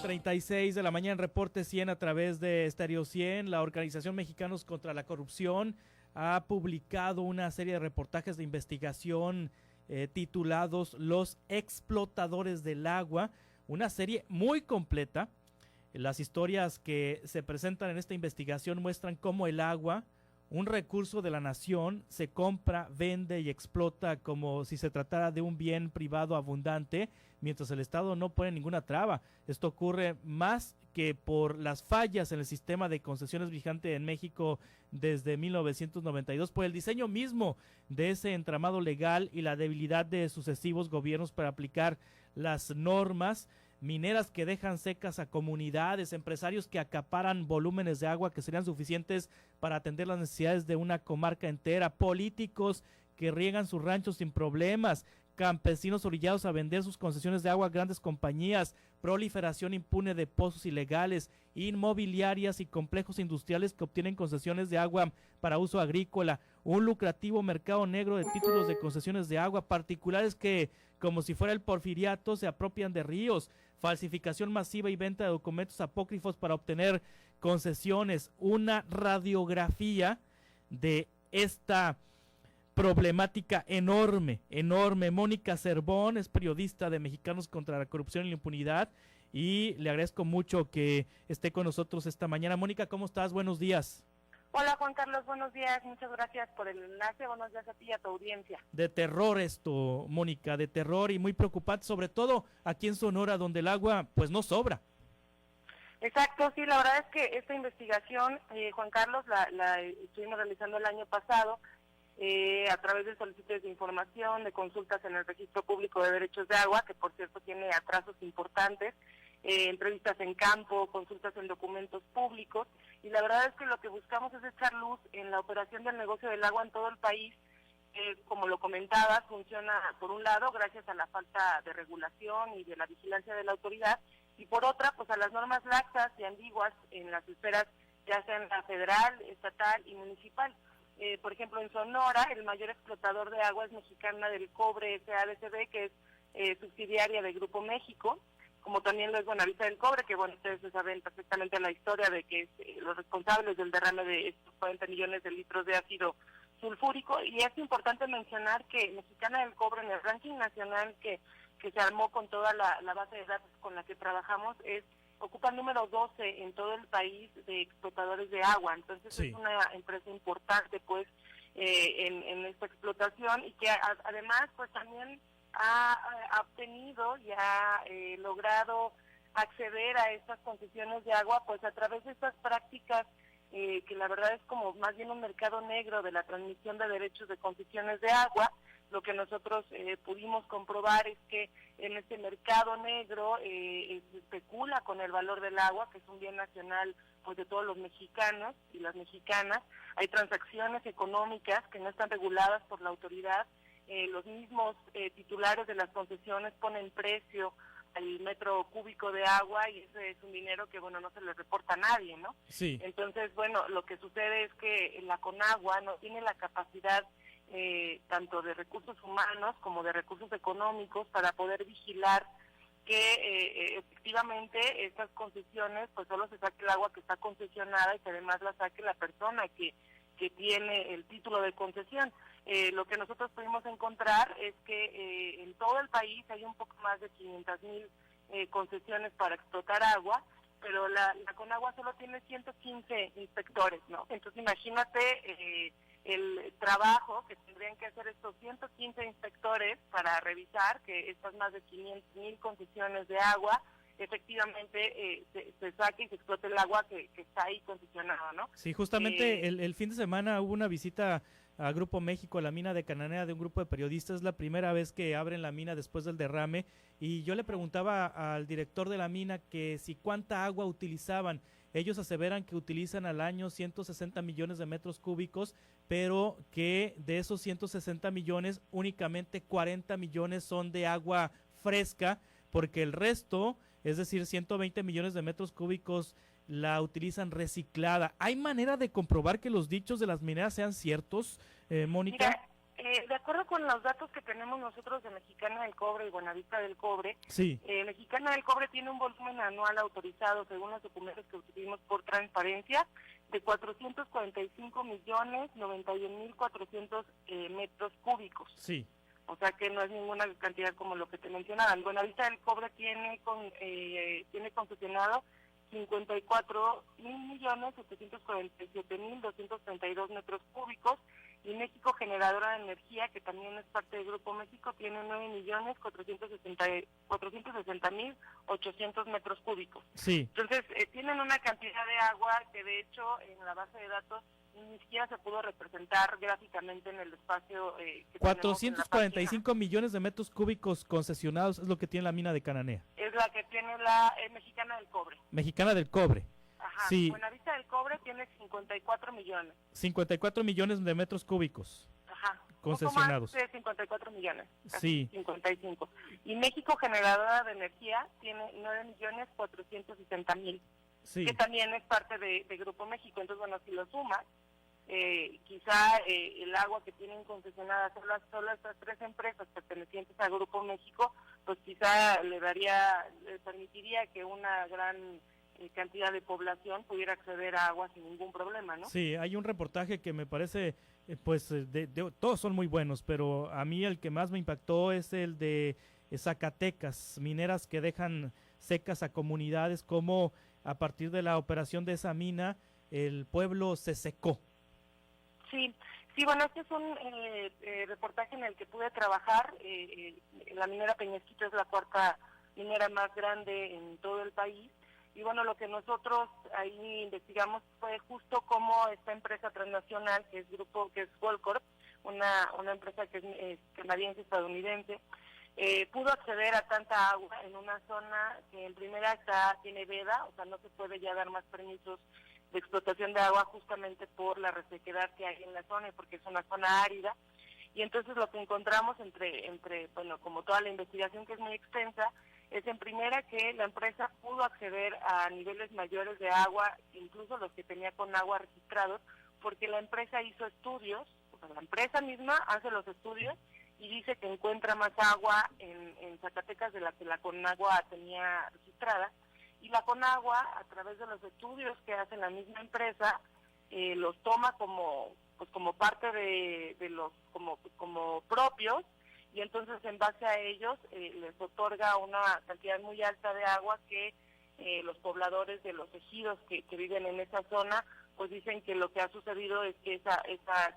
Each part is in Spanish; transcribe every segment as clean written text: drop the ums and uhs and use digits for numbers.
9:36 de la mañana en Reporte 100 a través de Estéreo 100. La Organización Mexicanos contra la Corrupción ha publicado una serie de reportajes de investigación titulados Los explotadores del agua, una serie muy completa. Las historias que se presentan en esta investigación muestran cómo el agua, un recurso de la nación, se compra, vende y explota como si se tratara de un bien privado abundante, mientras el Estado no pone ninguna traba. Esto ocurre más que por las fallas en el sistema de concesiones vigente en México desde 1992, por el diseño mismo de ese entramado legal y la debilidad de sucesivos gobiernos para aplicar las normas. Mineras que dejan secas a comunidades, empresarios que acaparan volúmenes de agua que serían suficientes para atender las necesidades de una comarca entera, políticos que riegan sus ranchos sin problemas, campesinos orillados a vender sus concesiones de agua a grandes compañías, proliferación impune de pozos ilegales, inmobiliarias y complejos industriales que obtienen concesiones de agua para uso agrícola, un lucrativo mercado negro de títulos de concesiones de agua, particulares que, como si fuera el porfiriato, se apropian de ríos, falsificación masiva y venta de documentos apócrifos para obtener concesiones, una radiografía de esta problemática enorme. Mónica Cervón es periodista de Mexicanos contra la Corrupción y la Impunidad y le agradezco mucho que esté con nosotros esta mañana. Mónica, ¿cómo estás? Buenos días. Hola Juan Carlos, buenos días, muchas gracias por el enlace, buenos días a ti y a tu audiencia. De terror esto, Mónica, de terror y muy preocupante, sobre todo aquí en Sonora, donde el agua pues no sobra. Exacto, sí, la verdad es que esta investigación, Juan Carlos, la estuvimos realizando el año pasado a través de solicitudes de información, de consultas en el Registro Público de Derechos de Agua, que por cierto tiene atrasos importantes, entrevistas en campo, consultas en documentos públicos, y la verdad es que lo que buscamos es echar luz en la operación del negocio del agua en todo el país. Como lo comentabas, funciona por un lado gracias a la falta de regulación y de la vigilancia de la autoridad, y por otra pues a las normas laxas y ambiguas en las esferas ya sean la federal, estatal y municipal. Por ejemplo, en Sonora el mayor explotador de agua es Mexicana del Cobre SADCB, que es subsidiaria de Grupo México, como también lo es Buenavista del Cobre, que bueno, ustedes saben perfectamente la historia de que es los responsables del derrame de estos 40 millones de litros de ácido sulfúrico. Y es importante mencionar que Mexicana del Cobre, en el ranking nacional que se armó con toda la base de datos con la que trabajamos, ocupa el número 12 en todo el país de explotadores de agua. Entonces sí, es una empresa importante pues en esta explotación, y que además pues también ha obtenido y ha logrado acceder a estas concesiones de agua pues a través de estas prácticas que la verdad es como más bien un mercado negro de la transmisión de derechos de concesiones de agua. Lo que nosotros pudimos comprobar es que en este mercado negro se especula con el valor del agua, que es un bien nacional pues de todos los mexicanos y las mexicanas. Hay transacciones económicas que no están reguladas por la autoridad. Los mismos titulares de las concesiones ponen precio al metro cúbico de agua, y ese es un dinero que bueno no se le reporta a nadie, ¿no? Sí. Entonces bueno, lo que sucede es que la Conagua no tiene la capacidad tanto de recursos humanos como de recursos económicos para poder vigilar que efectivamente estas concesiones pues solo se saque el agua que está concesionada y que además la saque la persona que tiene el título de concesión. Lo que nosotros pudimos encontrar es que en todo el país hay un poco más de 500,000 concesiones para explotar agua, pero la Conagua solo tiene 115 inspectores, ¿no? Entonces imagínate el trabajo que tendrían que hacer estos 115 inspectores para revisar que estas más de 500,000 concesiones de agua efectivamente se saque y se explote el agua que está ahí concesionado, ¿no? Sí, justamente el fin de semana hubo una visita a Grupo México, a la mina de Cananea, de un grupo de periodistas. Es la primera vez que abren la mina después del derrame, y yo le preguntaba al director de la mina que si cuánta agua utilizaban. Ellos aseveran que utilizan al año 160 millones de metros cúbicos, pero que de esos 160 millones únicamente 40 millones son de agua fresca, porque el resto, es decir, 120 millones de metros cúbicos, la utilizan reciclada. ¿Hay manera de comprobar que los dichos de las mineras sean ciertos, Mónica? Mira, De acuerdo con los datos que tenemos nosotros de Mexicana del Cobre y Buenavista del Cobre, Sí. Mexicana del Cobre tiene un volumen anual autorizado, según los documentos que obtuvimos por transparencia, de 445.091.400 metros cúbicos. Sí. O sea que no es ninguna cantidad como lo que te mencionaban. Buenavista del Cobre tiene concesionado 54.747.232 metros cúbicos, y México Generadora de Energía, que también es parte del Grupo México, tiene 9.460.800 metros cúbicos. Sí. Entonces, tienen una cantidad de agua que de hecho en la base de datos ni siquiera se pudo representar gráficamente en el espacio que 445 millones de metros cúbicos concesionados es lo que tiene la mina de Cananea. Es la que tiene la Mexicana del Cobre. Mexicana del Cobre. Ajá. Sí. Buenavista del Cobre tiene 54 millones. 54 millones de metros cúbicos. Ajá. Concesionados. Poco más de 54 millones. Sí. 55. Y México Generadora de Energía tiene 9.460.000. Sí. Que también es parte de Grupo México. Entonces, bueno, si lo sumas, quizá el agua que tienen concesionada solo estas tres empresas pertenecientes a Grupo México, pues quizá le permitiría que una gran cantidad de población pudiera acceder a agua sin ningún problema, ¿no? Sí, hay un reportaje que me parece, todos son muy buenos, pero a mí el que más me impactó es el de Zacatecas, mineras que dejan secas a comunidades, como a partir de la operación de esa mina, el pueblo se secó. Sí, bueno, este es un reportaje en el que pude trabajar. La minera Peñasquito es la cuarta minera más grande en todo el país. Y bueno, lo que nosotros ahí investigamos fue justo cómo esta empresa transnacional, que es Goldcorp, una empresa que es canadiense estadounidense, pudo acceder a tanta agua en una zona que en primera tiene veda, o sea, no se puede ya dar más permisos de explotación de agua justamente por la resequedad que hay en la zona y porque es una zona árida. Y entonces lo que encontramos bueno, como toda la investigación, que es muy extensa, es en primera que la empresa pudo acceder a niveles mayores de agua, incluso los que tenía con agua registrados, porque la empresa hizo estudios, o sea, la empresa misma hace los estudios y dice que encuentra más agua en Zacatecas de la que la Conagua tenía registrada, y la Conagua, a través de los estudios que hace la misma empresa, los toma como parte de los como propios, y entonces en base a ellos les otorga una cantidad muy alta de agua que los pobladores de los ejidos que viven en esa zona pues dicen que lo que ha sucedido es que esa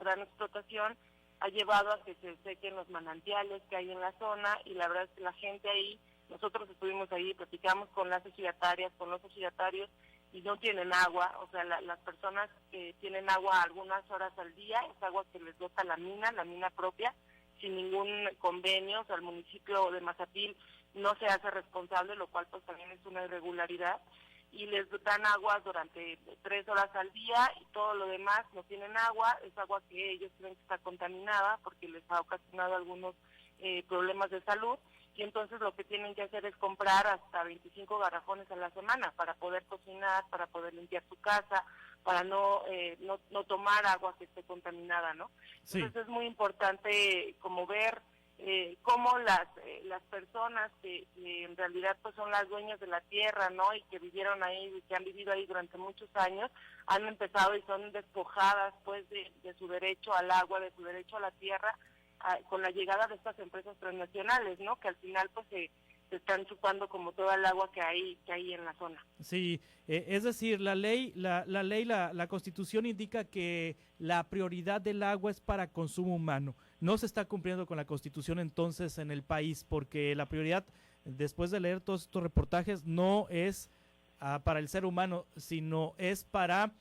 gran explotación ha llevado a que se sequen los manantiales que hay en la zona, y la verdad es que la gente ahí, nosotros estuvimos ahí, platicamos con las ejidatarias, con los ejidatarios, y no tienen agua. O sea, las personas que tienen agua algunas horas al día, es agua que les dota la mina propia, sin ningún convenio. O sea, el municipio de Mazapil no se hace responsable, lo cual pues también es una irregularidad, y les dan agua durante 3 horas al día, y todo lo demás no tienen agua. Es agua que ellos creen que está contaminada porque les ha ocasionado algunos problemas de salud, y entonces lo que tienen que hacer es comprar hasta 25 garrafones a la semana para poder cocinar, para poder limpiar su casa, para no tomar agua que esté contaminada, ¿no? Sí. Entonces es muy importante como ver cómo las personas que en realidad pues son las dueñas de la tierra, ¿no? Y que vivieron ahí, que han vivido ahí durante muchos años, han empezado y son despojadas pues de su derecho al agua, de su derecho a la tierra, con la llegada de estas empresas transnacionales, ¿no? Que al final pues se están chupando como toda el agua que hay en la zona. Sí, es decir, la Constitución indica que la prioridad del agua es para consumo humano. No se está cumpliendo con la Constitución entonces en el país, porque la prioridad, después de leer todos estos reportajes, no es para el ser humano, sino es para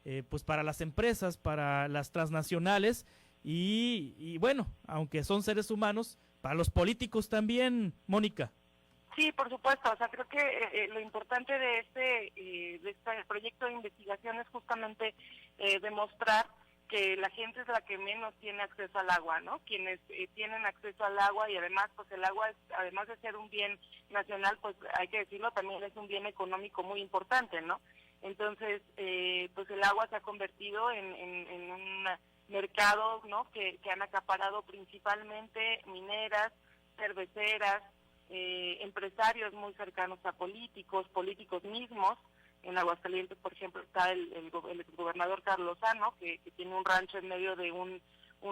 las empresas, para las transnacionales, y bueno, aunque son seres humanos, para los políticos también, Mónica. Sí, por supuesto. O sea, creo que lo importante de este proyecto de investigación es justamente demostrar que la gente es la que menos tiene acceso al agua, ¿no? Quienes tienen acceso al agua, y además, pues el agua, además de ser un bien nacional, pues hay que decirlo, también es un bien económico muy importante, ¿no? Entonces, pues el agua se ha convertido en mercados, ¿no? que han acaparado principalmente mineras, cerveceras, empresarios muy cercanos a políticos mismos. En Aguascalientes, por ejemplo, está el exgobernador Carlos Lozano, que tiene un rancho en medio de un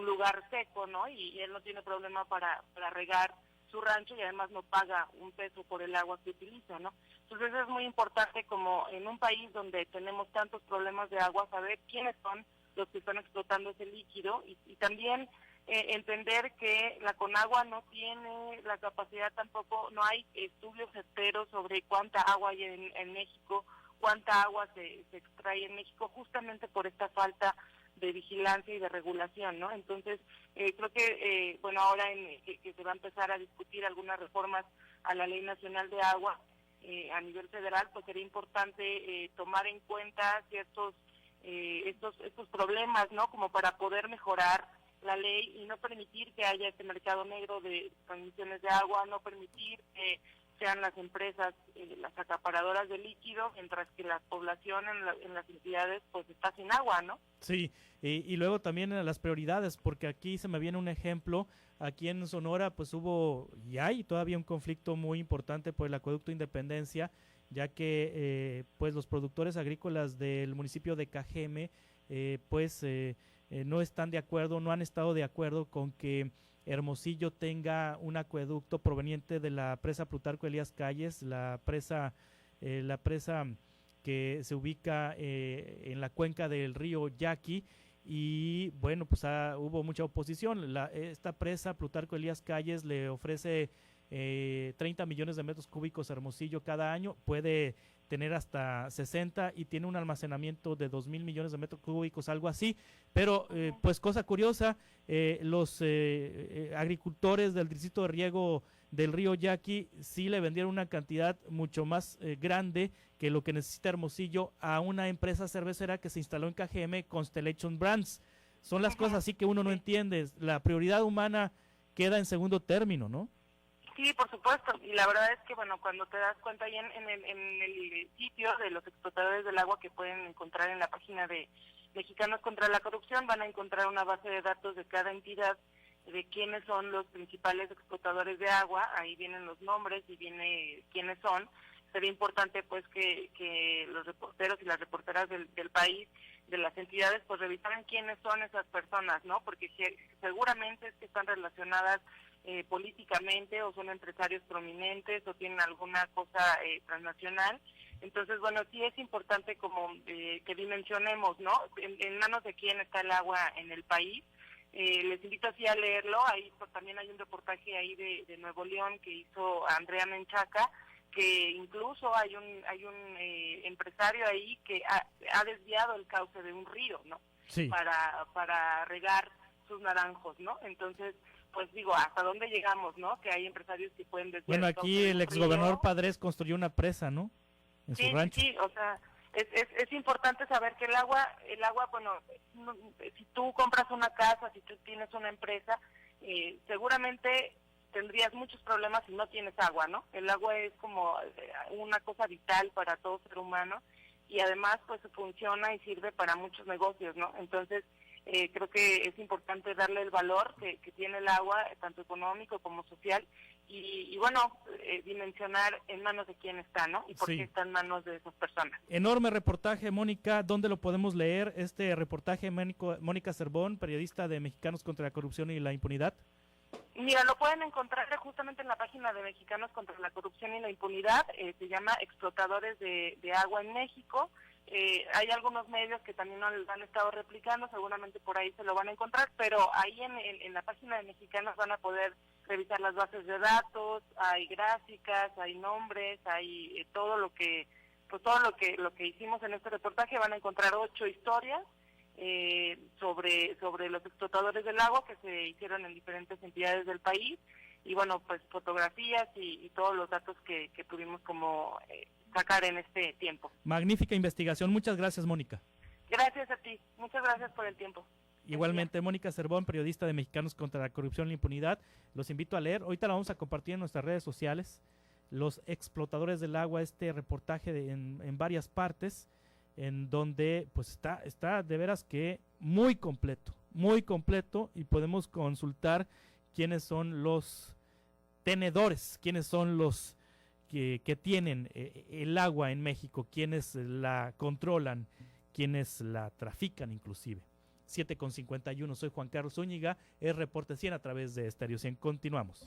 lugar seco, ¿no? Y él no tiene problema para regar su rancho y además no paga un peso por el agua que utiliza, ¿no? Entonces es muy importante, como en un país donde tenemos tantos problemas de agua, saber quiénes son los que están explotando ese líquido y también entender que la Conagua no tiene la capacidad tampoco, no hay estudios certeros sobre cuánta agua hay en México, cuánta agua se extrae en México, justamente por esta falta de vigilancia y de regulación, ¿no? Entonces, creo que, ahora que se va a empezar a discutir algunas reformas a la Ley Nacional de Agua a nivel federal, pues sería importante tomar en cuenta estos problemas, ¿no? Como para poder mejorar la ley y no permitir que haya este mercado negro de transmisiones de agua, no permitir que sean las empresas las acaparadoras de líquido, mientras que la población en las entidades pues está sin agua, ¿no? Sí, y luego también las prioridades, porque aquí se me viene un ejemplo, aquí en Sonora pues hubo y hay todavía un conflicto muy importante por el acueducto Independencia, ya que pues los productores agrícolas del municipio de Cajeme no están de acuerdo, no han estado de acuerdo con que Hermosillo tenga un acueducto proveniente de la presa Plutarco Elías Calles, la presa que se ubica en la cuenca del río Yaqui, y bueno, pues hubo mucha oposición. Esta presa Plutarco Elías Calles le ofrece 30 millones de metros cúbicos a Hermosillo cada año, puede tener hasta 60 y tiene un almacenamiento de 2,000 millones de metros cúbicos, algo así, pero pues cosa curiosa, los agricultores del distrito de riego del río Yaqui sí le vendieron una cantidad mucho más grande que lo que necesita Hermosillo a una empresa cervecera que se instaló en Cajeme, Constellation Brands. Son las cosas así que uno no entiende, la prioridad humana queda en segundo término, ¿no? Sí, por supuesto, y la verdad es que, cuando te das cuenta ahí en el sitio de los explotadores del agua que pueden encontrar en la página de Mexicanos contra la Corrupción, van a encontrar una base de datos de cada entidad, de quiénes son los principales explotadores de agua, ahí vienen los nombres y viene quiénes son. Sería importante pues que los reporteros y las reporteras del país, de las entidades, pues revisaran quiénes son esas personas, ¿no? Porque seguramente es que están relacionadas políticamente, o son empresarios prominentes, o tienen alguna cosa transnacional. Entonces, sí es importante como que dimensionemos, ¿no? En manos de quién está el agua en el país. Les invito así a leerlo. Ahí también hay un reportaje ahí de Nuevo León que hizo Andrea Menchaca, que incluso hay un empresario ahí que ha desviado el cauce de un río, ¿no? Sí. Para regar sus naranjos, ¿no? Entonces, pues digo, ¿hasta dónde llegamos, no? Que hay empresarios que pueden desviar. Bueno, aquí el exgobernador Padres construyó una presa, ¿no? En su rancho. Sí, o sea, es importante saber que el agua, si tú compras una casa, si tú tienes una empresa, seguramente tendrías muchos problemas si no tienes agua, ¿no? El agua es como una cosa vital para todo ser humano y además pues funciona y sirve para muchos negocios, ¿no? Entonces, creo que es importante darle el valor que tiene el agua, tanto económico como social, y dimensionar en manos de quién está, ¿no? Y por qué está en manos de esas personas. Enorme reportaje, Mónica. ¿Dónde lo podemos leer? Este reportaje, Mónica Cervón, periodista de Mexicanos contra la Corrupción y la Impunidad. Mira, lo pueden encontrar justamente en la página de Mexicanos contra la Corrupción y la Impunidad. Se llama Explotadores de Agua en México. Hay algunos medios que también lo han estado replicando, seguramente por ahí se lo van a encontrar, pero ahí en la página de Mexicanos van a poder revisar las bases de datos, hay gráficas, hay nombres, hay todo lo que hicimos en este reportaje. Van a encontrar 8 historias sobre los explotadores del agua que se hicieron en diferentes entidades del país, y pues fotografías y todos los datos que pudimos como sacar en este tiempo. Magnífica investigación, muchas gracias, Mónica. Gracias a ti, muchas gracias por el tiempo. Igualmente, Mónica Cervón, periodista de Mexicanos contra la Corrupción y la Impunidad. Los invito a leer, ahorita lo vamos a compartir en nuestras redes sociales, Los Explotadores del Agua, este reportaje en varias partes, en donde pues está de veras que muy completo muy completo y podemos consultar quiénes son los tenedores, quiénes son los que tienen el agua en México, quiénes la controlan, quiénes la trafican inclusive. 7:51, soy Juan Carlos Zúñiga, es Reporte 100 a través de Estéreo 100. Continuamos.